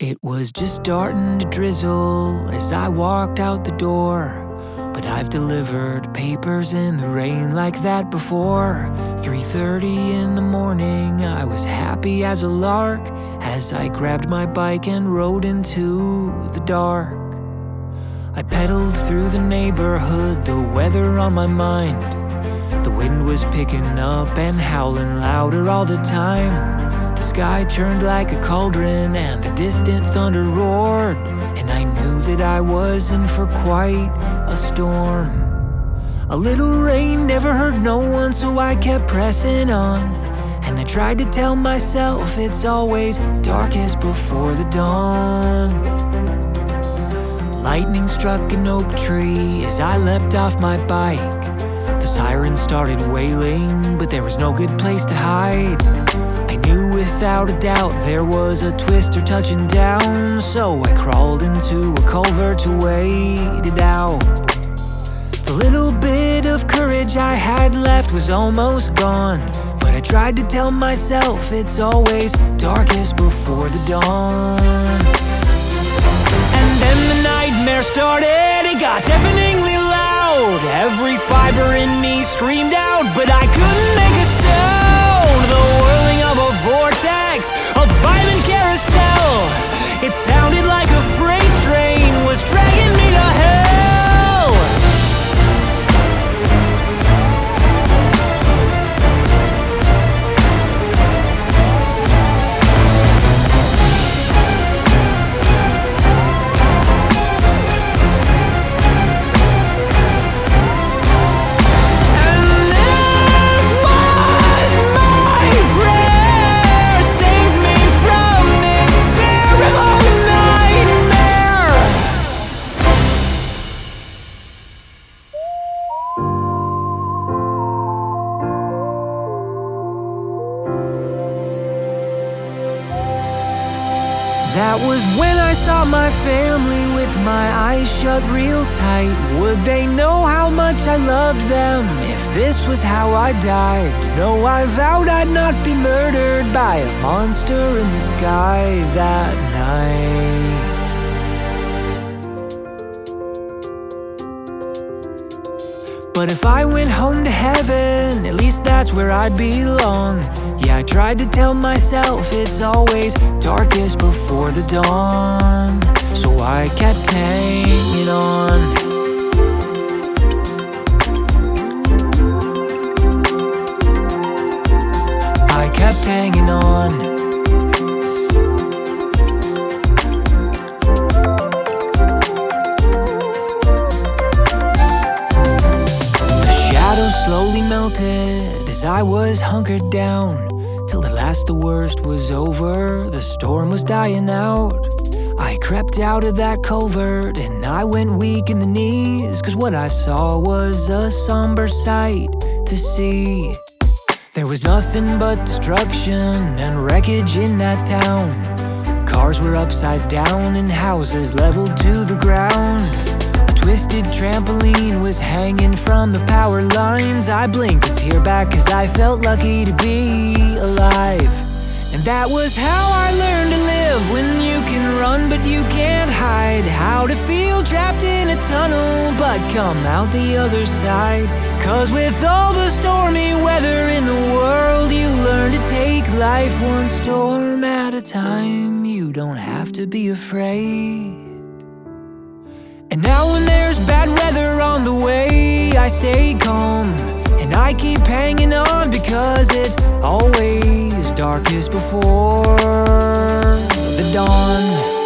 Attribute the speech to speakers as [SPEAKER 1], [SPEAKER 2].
[SPEAKER 1] It was just starting to drizzle as I walked out the door, but I've delivered papers in the rain like that before. 3:30 in the morning, I was happy as a lark as I grabbed my bike and rode into the dark. I pedaled through the neighborhood, the weather on my mind. The wind was picking up and howling louder all the time. The sky churned like a cauldron and the distant thunder roared, and I knew that I was in for quite a storm. A little rain never hurt no one, so I kept pressing on, and I tried to tell myself it's always darkest before the dawn. Lightning struck an oak tree as I leapt off my bike. The siren started wailing, but there was no good place to hide. I knew without a doubt there was a twister touching down, so I crawled into a culvert to wait it out. The little bit of courage I had left was almost gone, but I tried to tell myself it's always darkest before the dawn. And then the nightmare started, it got deafeningly loud. Every fiber in me screamed out, but I couldn't make a sound. The whirling of a vortex, a violent carousel. It sounded like a freight train was dragging me to hell. That was when I saw my family with my eyes shut real tight. Would they know how much I loved them if this was how I died? No, I vowed I'd not be murdered by a monster in the sky that night. But if I went home to heaven, at least that's where I'd belong. Yeah, I tried to tell myself it's always darkest before the dawn, so I kept hanging on. I kept hanging on. Slowly melted as I was hunkered down, till at last the worst was over, the storm was dying out. I crept out of that culvert and I went weak in the knees, cause what I saw was a somber sight to see. There was nothing but destruction and wreckage in that town. Cars were upside down and houses leveled to the ground. Twisted trampoline was hanging from the power lines. I blinked a tear back cause I felt lucky to be alive. And that was how I learned to live, when you can run but you can't hide. How to feel trapped in a tunnel but come out the other side. Cause with all the stormy weather in the world, you learn to take life one storm at a time. You don't have to be afraid. And now when there's bad weather on the way, I stay calm and I keep hanging on, because it's always darkest before the dawn.